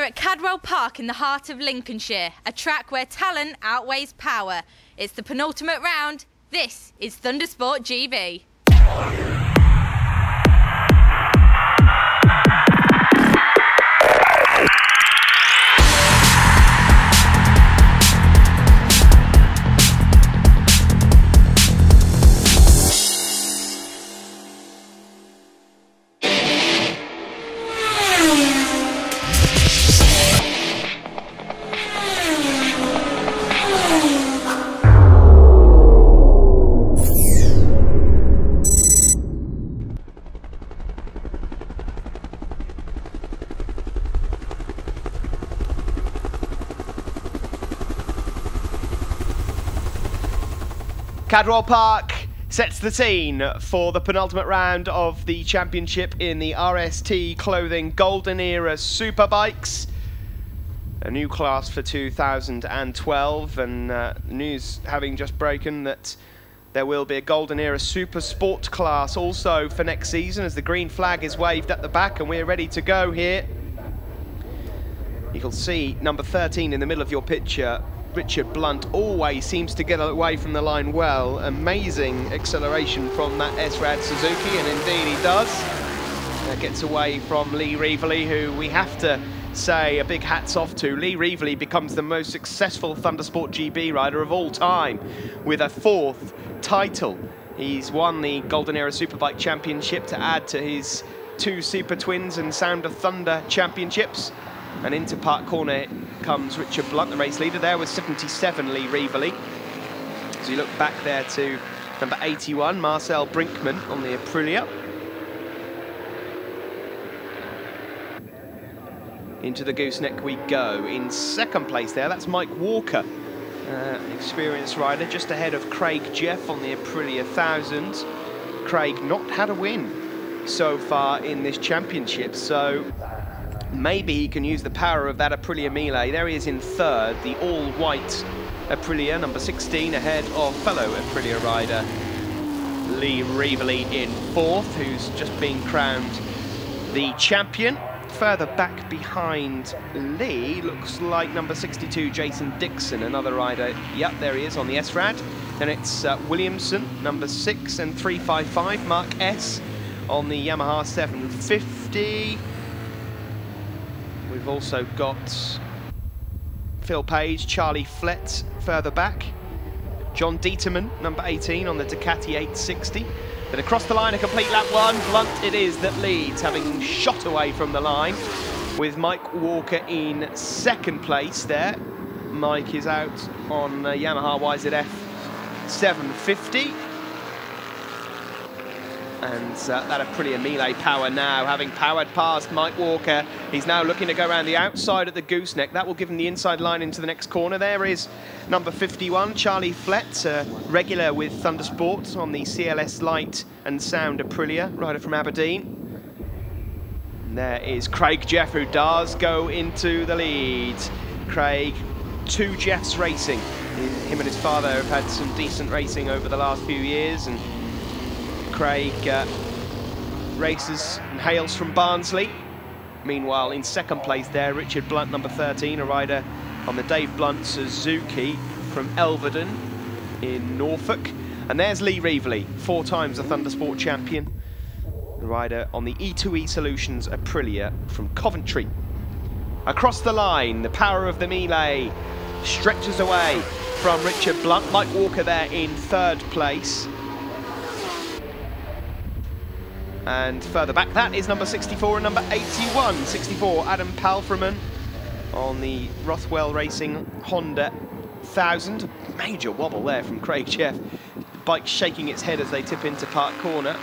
at Cadwell Park in the heart of Lincolnshire, a track where talent outweighs power. It's the penultimate round. This is ThundersportGB. Cadwell Park sets the scene for the penultimate round of the championship in the RST clothing Golden Era Superbikes. A new class for 2012, and news having just broken that there will be a Golden Era Super Sport class also for next season, as the green flag is waved at the back and we're ready to go here. You can see number 13 in the middle of your picture. Richard Blunt always seems to get away from the line well. Amazing acceleration from that S-Rad Suzuki, and indeed he does. Gets away from Lee Reevely, who we have to say a big hats off to. Lee Reevely becomes the most successful ThundersportGB rider of all time with a 4th title. He's won the Golden Era Superbike Championship to add to his 2 Super Twins and Sound of Thunder championships. And into Park Corner comes Richard Blunt, the race leader there with 77, Lee Reevely. So you look back there to number 81, Marcel Brinkman on the Aprilia. Into the gooseneck we go. In second place there, that's Mike Walker, experienced rider, just ahead of Craig Jeff on the Aprilia 1000. Craig not had a win so far in this championship, so maybe he can use the power of that Aprilia Melee. There he is in third, the all-white Aprilia, number 16, ahead of fellow Aprilia rider Lee Reevely in 4th, who's just been crowned the champion. Further back behind Lee looks like number 62, Jason Dixon, another rider. Yep, there he is on the S-Rad. Then it's Williamson, number 6, and 355, Mark S. on the Yamaha 750. We've also got Phil Page, Charlie Flett further back. John Dieterman, number 18, on the Ducati 860. Then across the line, a complete lap one. Blunt it is that leads, having shot away from the line, with Mike Walker in second place there. Mike is out on Yamaha YZF 750. And that Aprilia Melee power now, having powered past Mike Walker. He's now looking to go around the outside of the gooseneck. That will give him the inside line into the next corner. There is number 51, Charlie Flett, regular with Thundersport on the CLS Light and Sound Aprilia, rider from Aberdeen. And there is Craig Jeff, who does go into the lead. Craig, 2 Jeffs racing. Him and his father have had some decent racing over the last few years, and Craig races and hails from Barnsley. Meanwhile, in second place there, Richard Blunt, number 13, a rider on the Dave Blunt Suzuki from Elverden in Norfolk. And there's Lee Reevely, 4 times a Thundersport champion, a rider on the E2E Solutions Aprilia from Coventry. Across the line, the power of the Melee stretches away from Richard Blunt. Mike Walker there in third place. And further back, that is number 64 and number 81. 64, Adam Palfreman on the Rothwell Racing Honda 1000. Major wobble there from Craig Jeff. The bike shaking its head as they tip into Park Corner.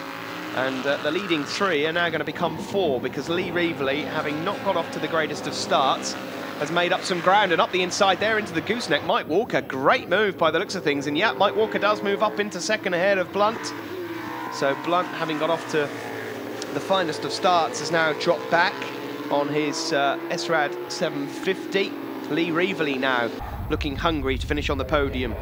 And the leading 3 are now going to become 4, because Lee Reevely, having not got off to the greatest of starts, has made up some ground, and up the inside there into the gooseneck. Mike Walker, great move by the looks of things. And yeah, Mike Walker does move up into second ahead of Blunt. So Blunt, having got off to the finest of starts, has now dropped back on his S-Rad 750. Lee Reevely now looking hungry to finish on the podium,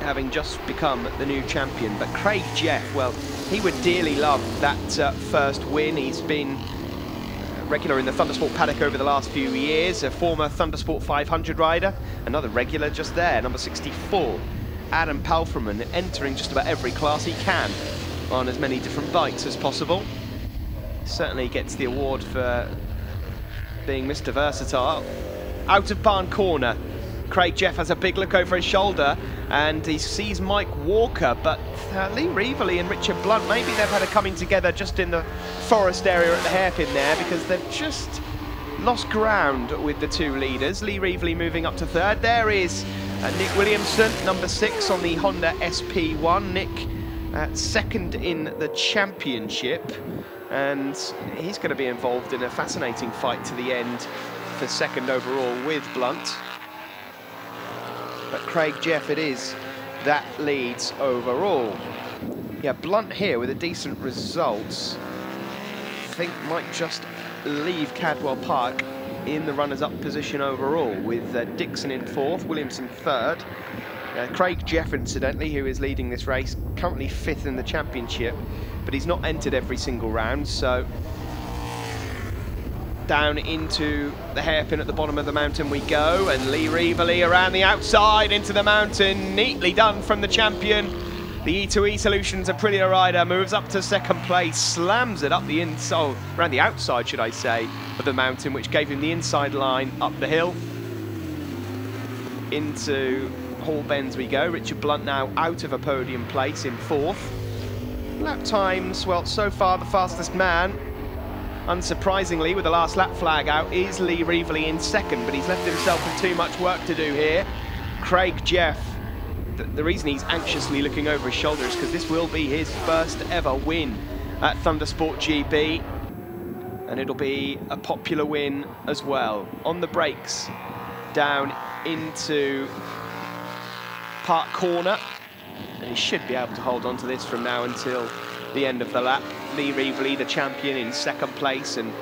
having just become the new champion. But Craig Jeff, well, he would dearly love that first win. He's been regular in the Thundersport paddock over the last few years, a former Thundersport 500 rider, another regular just there, number 64, Adam Palfreman, entering just about every class he can on as many different bikes as possible. Certainly gets the award for being Mr. Versatile. Out of barn corner, Craig Jeff has a big look over his shoulder and he sees Mike Walker, but Lee Reevely and Richard Blunt, maybe they've had a coming together just in the forest area at the hairpin there, because they've just lost ground with the two leaders. Lee Reevely moving up to third. There is Nick Williamson, number 6 on the Honda SP1. Nick second in the championship, and he's going to be involved in a fascinating fight to the end for second overall with Blunt. But Craig Jeff it is that leads overall. Yeah, Blunt here with a decent result, I think might just leave Cadwell Park in the runners-up position overall, with Dixon in 4th, Williamson 3rd. Craig Jeff, incidentally, who is leading this race, currently 5th in the championship, but he's not entered every single round, so down into the hairpin at the bottom of the mountain we go, and Lee Reevely around the outside into the mountain, neatly done from the champion. The E2E Solutions Aprilia rider moves up to second place, slams it up the inside, around the outside should I say, of the mountain, which gave him the inside line up the hill. Into Hall Bends we go. Richard Blunt now out of a podium place in 4th. Lap times, well, so far the fastest man, unsurprisingly, with the last lap flag out, is Lee Reevely in 2nd, but he's left himself with too much work to do here. Craig Jeff, the reason he's anxiously looking over his shoulder is because this will be his first ever win at ThundersportGB, and it'll be a popular win as well. On the brakes, down into Park Corner, and he should be able to hold on to this from now until the end of the lap. Lee Reevely, the champion, in 2nd place, and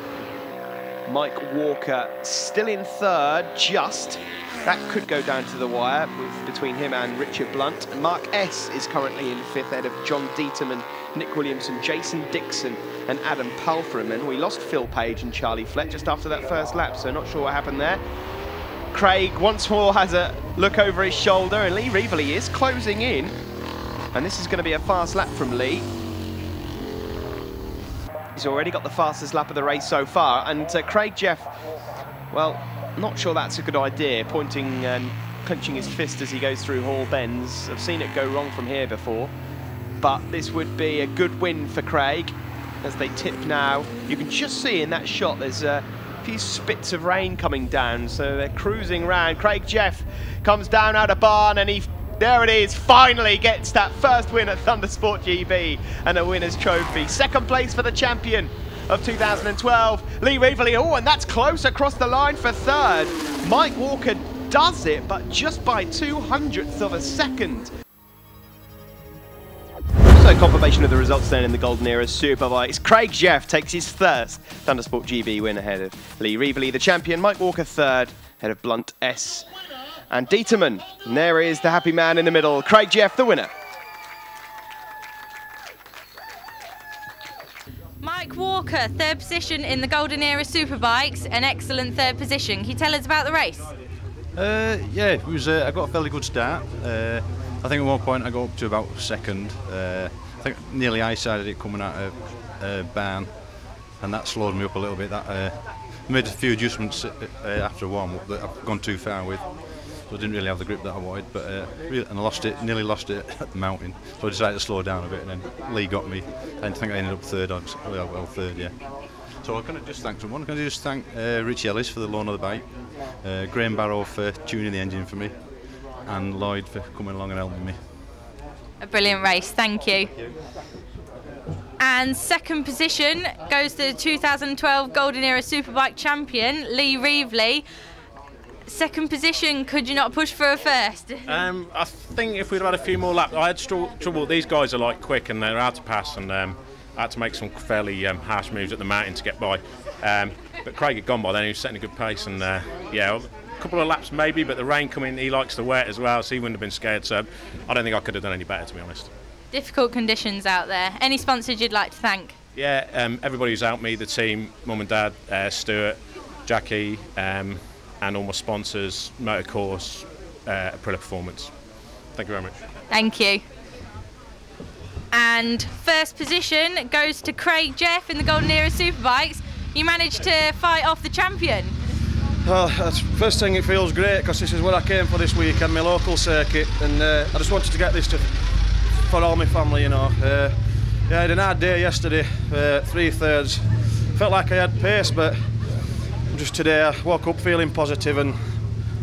Mike Walker still in 3rd, just. That could go down to the wire between him and Richard Blunt. And Mark S is currently in 5th, ahead of John Dieterman, Nick Williamson, Jason Dixon and Adam Palfreman. We lost Phil Page and Charlie Flett just after that first lap, so not sure what happened there. Craig once more has a look over his shoulder, and Lee Reevely is closing in. And this is going to be a fast lap from Lee. He's already got the fastest lap of the race so far, and Craig Jeff, well, not sure that's a good idea, pointing and clenching his fist as he goes through Hall Bends. I've seen it go wrong from here before, but this would be a good win for Craig as they tip now. You can just see in that shot there's a few spits of rain coming down, so they're cruising round. Craig Jeff comes down out of barn, and there it is, finally gets that first win at ThundersportGB and a winner's trophy. 2nd place for the champion of 2012, Lee Reevely. Oh, and that's close across the line for 3rd. Mike Walker does it, but just by 200ths of a second. So confirmation of the results then in the Golden Era Superbikes. Craig Jeff takes his 1st ThundersportGB win ahead of Lee Reevely, the champion. Mike Walker 3rd, ahead of Blunt S and Dieterman. And there is the happy man in the middle, Craig Jeff, the winner. Mike Walker, 3rd position in the Golden Era Superbikes, an excellent 3rd position. Can you tell us about the race? Yeah, it was. I got a fairly good start. I think at one point I got up to about 2nd. I think nearly I-sided it coming out of barn, and that slowed me up a little bit. That made a few adjustments after a warm-up that I've gone too far with. So I didn't really have the grip that I wanted, but and I lost it, nearly lost it at the mountain. So I decided to slow down a bit, and then Lee got me. I think I ended up 3rd, well 3rd, yeah. So I'm going to just thank someone. I'm going to just thank Rich Ellis for the loan of the bike, Graham Barrow for tuning the engine for me, and Lloyd for coming along and helping me. A brilliant race, thank you. And 2nd position goes to the 2012 Golden Era Superbike champion, Lee Reevely. 2nd position, could you not push for a 1st? I think if we'd had a few more laps, I had trouble. These guys are like quick and they're hard to pass, and I had to make some fairly harsh moves at the mountain to get by. But Craig had gone by then, he was setting a good pace, and yeah, a couple of laps maybe, but the rain coming, he likes the wet as well, so he wouldn't have been scared, so I don't think I could have done any better, to be honest. Difficult conditions out there. Any sponsors you'd like to thank? Yeah, everybody who's helped me, the team, mum and dad, Stuart, Jackie, and all my sponsors, Motorcourse, Aprilia Performance. Thank you very much. Thank you. And first position goes to Craig Jeff in the Golden Era Superbikes. You managed to fight off the champion. Well, first thing, it feels great because this is where I came for this weekend, my local circuit, and I just wanted to get this for all my family, you know. Yeah, I had an hard day yesterday, 3/3. Felt like I had pace, but just today I woke up feeling positive and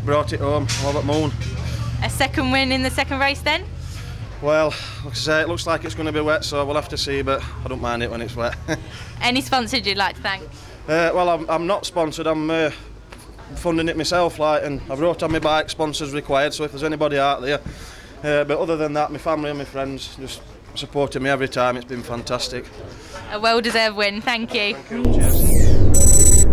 brought it home, all at moon. A second win in the second race then? Well, like I say, it looks like it's going to be wet, so we'll have to see, but I don't mind it when it's wet. Any sponsors you'd like to thank? Well, I'm not sponsored, I'm funding it myself, and I've wrote on my bike, sponsors required, so if there's anybody out there. But other than that, my family and my friends just supporting me every time. It's been fantastic. A well-deserved win, thank you. Thank you. Cheers.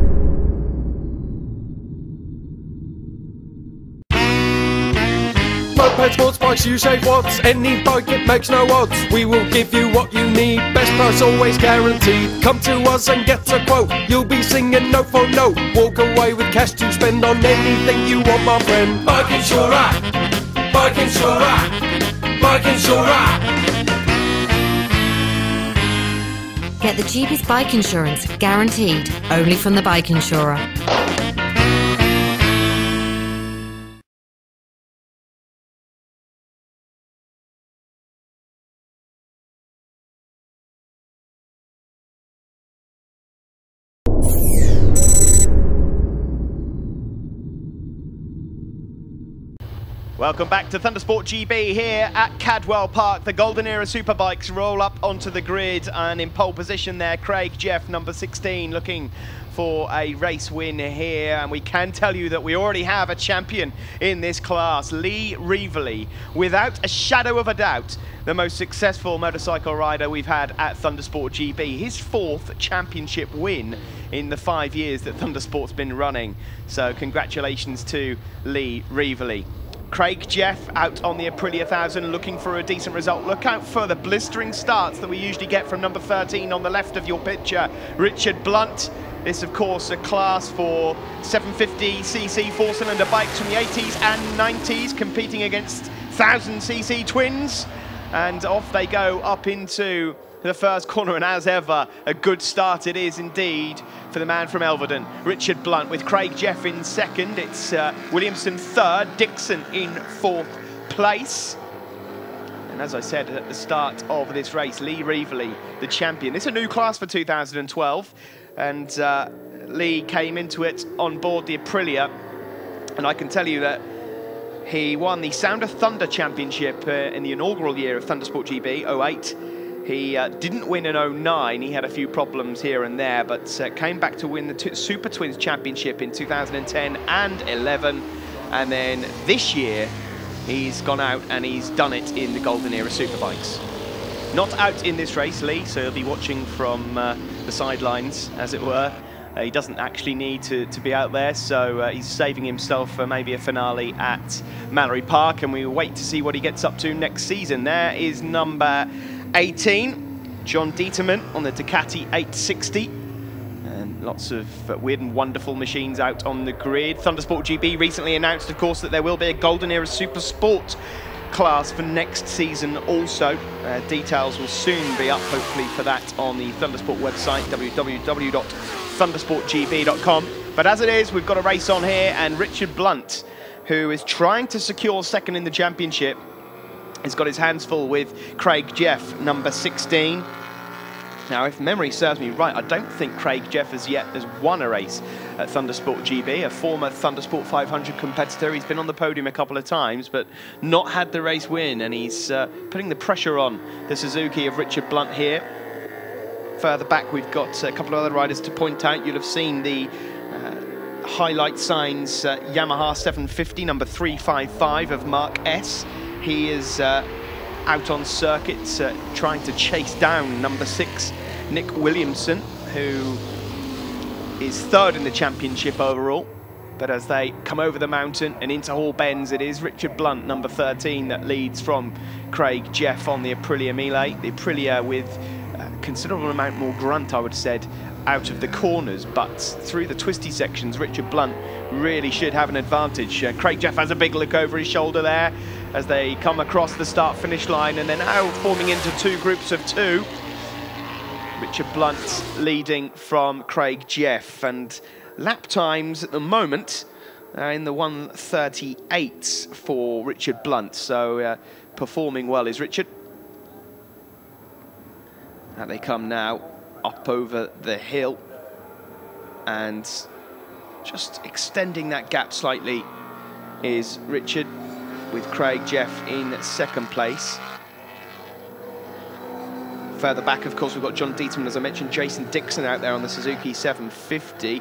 Moped, sports bikes, you save watts. Any bike, it makes no odds. We will give you what you need. Best price always guaranteed. Come to us and get a quote. You'll be singing note for note. Walk away with cash to spend on anything you want, my friend. Bike Insurer, Bike Insurer, Bike Insurer. Get the cheapest bike insurance, guaranteed, only from the Bike Insurer. Welcome back to ThundersportGB here at Cadwell Park. The Golden Era Superbikes roll up onto the grid, and in pole position there, Craig Jeff, number 16, looking for a race win here. And we can tell you that we already have a champion in this class, Lee Reevely, without a shadow of a doubt, the most successful motorcycle rider we've had at ThundersportGB. His 4th championship win in the 5 years that Thundersport's been running. So congratulations to Lee Reevely. Craig Jeff out on the Aprilia 1000 looking for a decent result. Look out for the blistering starts that we usually get from number 13 on the left of your picture, Richard Blunt. This, of course, a class for 750cc four-cylinder bikes from the 80s and 90s, competing against 1000cc twins. And off they go up into the first corner, and as ever, a good start it is indeed for the man from Elverden, Richard Blunt, with Craig Jeff in second. It's Williamson third, Dixon in 4th place. And as I said at the start of this race, Lee Reevely, the champion. This is a new class for 2012, and Lee came into it on board the Aprilia, and I can tell you that he won the Sound of Thunder Championship in the inaugural year of ThundersportGB, 08. He didn't win in 09, he had a few problems here and there, but came back to win the Super Twins Championship in 2010 and 11. And then this year, he's gone out and he's done it in the Golden Era Superbikes. Not out in this race, Lee, so he'll be watching from the sidelines, as it were. He doesn't actually need to be out there, so he's saving himself for maybe a finale at Mallory Park, and we wait to see what he gets up to next season. There is number 18, John Dieterman on the Ducati 860. And lots of weird and wonderful machines out on the grid. ThundersportGB recently announced, of course, that there will be a Golden Era Super Sport class for next season also. Details will soon be up, hopefully, for that on the Thundersport website, www.thundersportgb.com. But as it is, we've got a race on here, and Richard Blunt, who is trying to secure second in the championship, has got his hands full with Craig Jeff, number 16. Now, if memory serves me right, I don't think Craig Jeff has won a race at ThundersportGB, a former Thundersport 500 competitor. He's been on the podium a couple of times, but not had the race win, and he's putting the pressure on the Suzuki of Richard Blunt here. Further back, we've got a couple of other riders to point out. You'll have seen the highlight signs, Yamaha 750, number 355 of Mark S. He is out on circuit trying to chase down number 6, Nick Williamson, who is 3rd in the championship overall. But as they come over the mountain and into Hall Bends, it is Richard Blunt, number 13, that leads from Craig Jeff on the Aprilia Melee. The Aprilia with considerable amount more grunt, I would have said, out of the corners, but through the twisty sections, Richard Blunt really should have an advantage. Craig Jeff has a big look over his shoulder there as they come across the start-finish line, and they're now forming into two groups of two. Richard Blunt leading from Craig Jeff, and lap times at the moment in the 1:38 for Richard Blunt, so performing well is Richard. And they come now up over the hill, and just extending that gap slightly is Richard, with Craig Jeff in second place. Further back, of course, we've got John Dieterman, as I mentioned, Jason Dixon out there on the Suzuki 750.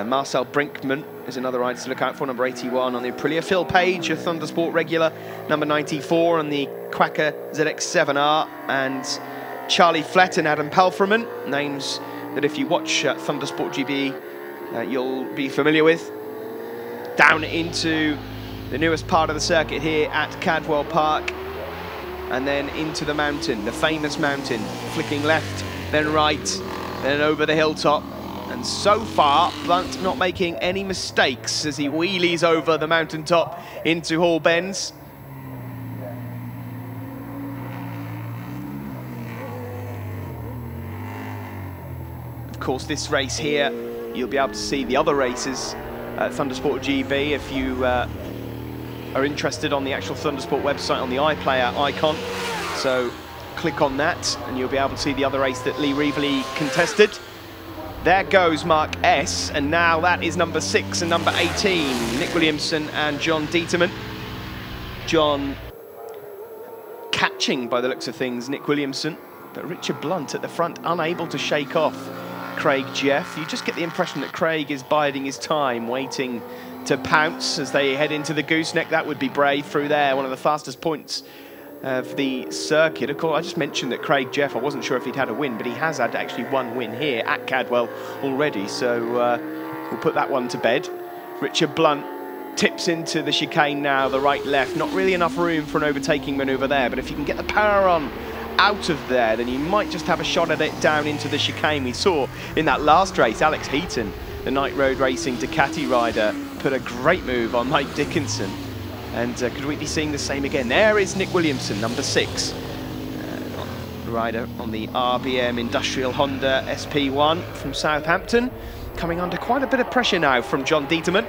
Marcel Brinkman is another rider to look out for, number 81 on the Aprilia. Phil Page, a Thundersport regular, number 94 on the Quacker ZX7R, and Charlie Flett and Adam Palfreman, names that if you watch ThundersportGB you'll be familiar with. Down into the newest part of the circuit here at Cadwell Park, and then into the mountain, the famous mountain, flicking left, then right, then over the hilltop. And so far, Blunt not making any mistakes as he wheelies over the mountaintop into Hall Bends. Of course, this race here, you'll be able to see the other races at ThundersportGB if you are interested on the actual Thundersport website on the iPlayer icon. So click on that and you'll be able to see the other race that Lee Reevely contested. There goes Mark S, and now that is number 6 and number 18, Nick Williamson and John Dieterman. John catching, by the looks of things, Nick Williamson, but Richard Blunt at the front, unable to shake off Craig Jeff. You just get the impression that Craig is biding his time, waiting to pounce as they head into the gooseneck. That would be brave through there, one of the fastest points of the circuit. Of course, I just mentioned that Craig Jeff, I wasn't sure if he'd had a win, but he has had actually one win here at Cadwell already, so we'll put that one to bed. Richard Blunt tips into the chicane now, the right-left. Not really enough room for an overtaking manoeuvre there, but if you can get the power on out of there, then you might just have a shot at it down into the chicane. We saw in that last race, Alex Heaton, the Night Road Racing Ducati rider, put a great move on Mike Dickinson. And could we be seeing the same again? There is Nick Williamson, number 6. Rider on the RBM Industrial Honda SP1 from Southampton. Coming under quite a bit of pressure now from John Dieterman.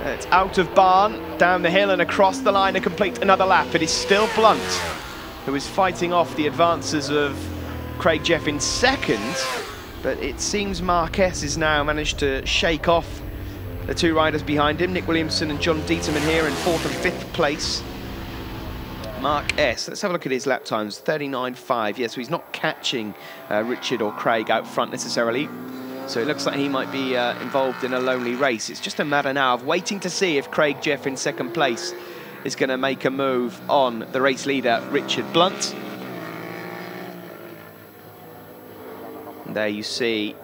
It's out of Barn, down the hill and across the line to complete another lap. It is still Blunt who is fighting off the advances of Craig Jeff in second. But it seems Mark S has now managed to shake off the two riders behind him, Nick Williamson and John Dieterman here in 4th and 5th place. Mark S, let's have a look at his lap times, 39.5. Yeah, so he's not catching Richard or Craig out front necessarily. So it looks like he might be involved in a lonely race. It's just a matter now of waiting to see if Craig Jeff in second place is going to make a move on the race leader, Richard Blunt. And there you see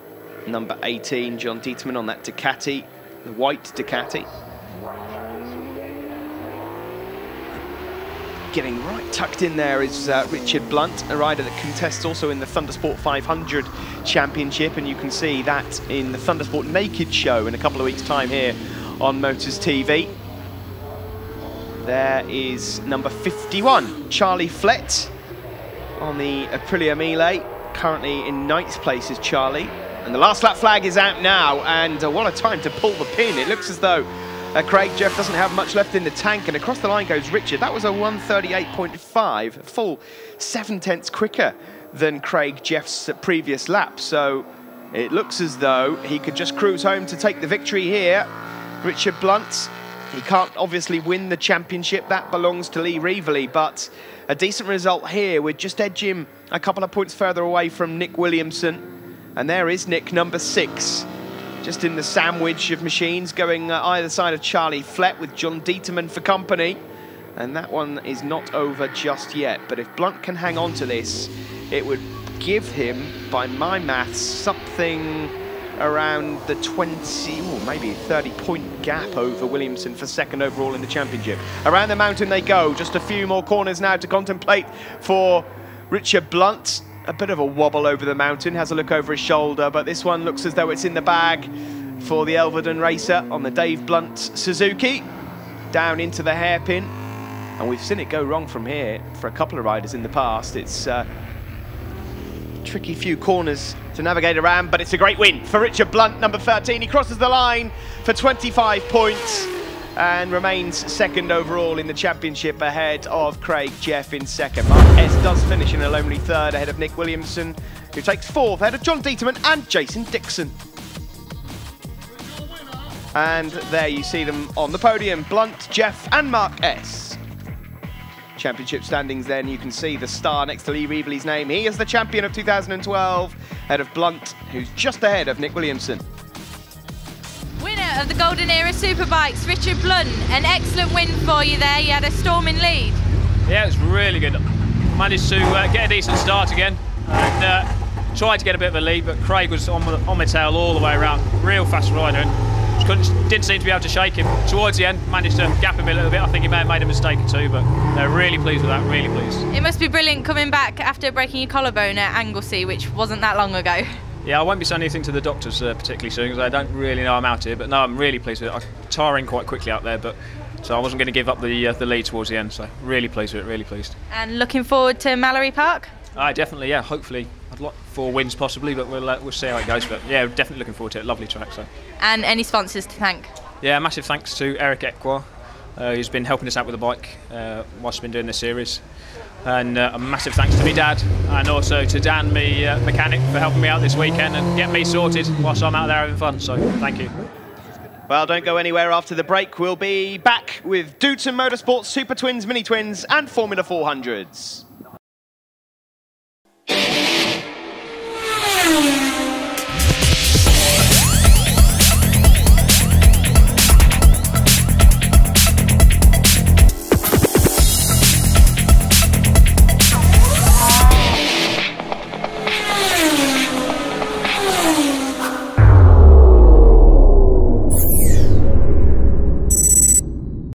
number 18, John Dieterman on that Ducati. The white Ducati. Getting right tucked in there is Richard Blunt, a rider that contests also in the Thundersport 500 Championship, and you can see that in the Thundersport Naked show in a couple of weeks' time here on Motors TV. There is number 51, Charlie Flett on the Aprilia Miele. Currently in 9th place is Charlie. And the last lap flag is out now, and what a time to pull the pin. It looks as though Craig Jeff doesn't have much left in the tank, and across the line goes Richard. That was a 1:38.5, full 7/10 quicker than Craig Jeff's previous lap. So it looks as though he could just cruise home to take the victory here. Richard Blunt, he can't obviously win the championship. That belongs to Lee Reevely, but a decent result here would just edge him a couple of points further away from Nick Williamson. And there is Nick, number 6, just in the sandwich of machines, going either side of Charlie Flett with John Dieterman for company. And that one is not over just yet. But if Blunt can hang on to this, it would give him, by my maths, something around the 20, or maybe 30-point gap over Williamson for second overall in the championship. Around the mountain they go, just a few more corners now to contemplate for Richard Blunt. a bit of a wobble over the mountain, has a look over his shoulder, but this one looks as though it's in the bag for the Elvedon racer on the Dave Blunt Suzuki. Down into the hairpin, and we've seen it go wrong from here for a couple of riders in the past. It's tricky few corners to navigate around, but it's a great win for Richard Blunt, number 13. He crosses the line for 25 points and remains second overall in the championship ahead of Craig Jeff in second. Mark S does finish in a lonely third ahead of Nick Williamson, who takes fourth ahead of John Dieterman and Jason Dixon. And there you see them on the podium, Blunt, Jeff and Mark S. Championship standings then, you can see the star next to Lee Reevely's name. He is the champion of 2012, ahead of Blunt, who's just ahead of Nick Williamson. Winner of the Golden Era Superbikes, Richard Blunt. An excellent win for you there. You had a storming lead. Yeah, it was really good. Managed to get a decent start again and tried to get a bit of a lead, but Craig was on my tail all the way around. Real fast rider. Didn't seem to be able to shake him. Towards the end, managed to gap him a little bit. I think he may have made a mistake or two, but they're really pleased with that, really pleased. It must be brilliant coming back after breaking your collarbone at Anglesey, which wasn't that long ago. Yeah, I won't be saying anything to the doctors particularly soon, because I don't really know I'm out here, but no, I'm really pleased with it. I'm tiring quite quickly out there, but so I wasn't going to give up the lead towards the end, so really pleased with it, really pleased. And looking forward to Mallory Park? Definitely, yeah, hopefully. I'd like 4 wins possibly, but we'll see how it goes. But yeah, definitely looking forward to it. Lovely track. So. And any sponsors to thank? Yeah, massive thanks to Eric Equa, who's been helping us out with the bike whilst we've been doing this series. And a massive thanks to my dad, and also to Dan, my mechanic, for helping me out this weekend and getting me sorted whilst I'm out there having fun. So thank you. Well, don't go anywhere after the break. We'll be back with Doodson Motorsports, Super Twins, Mini Twins and Formula 400s.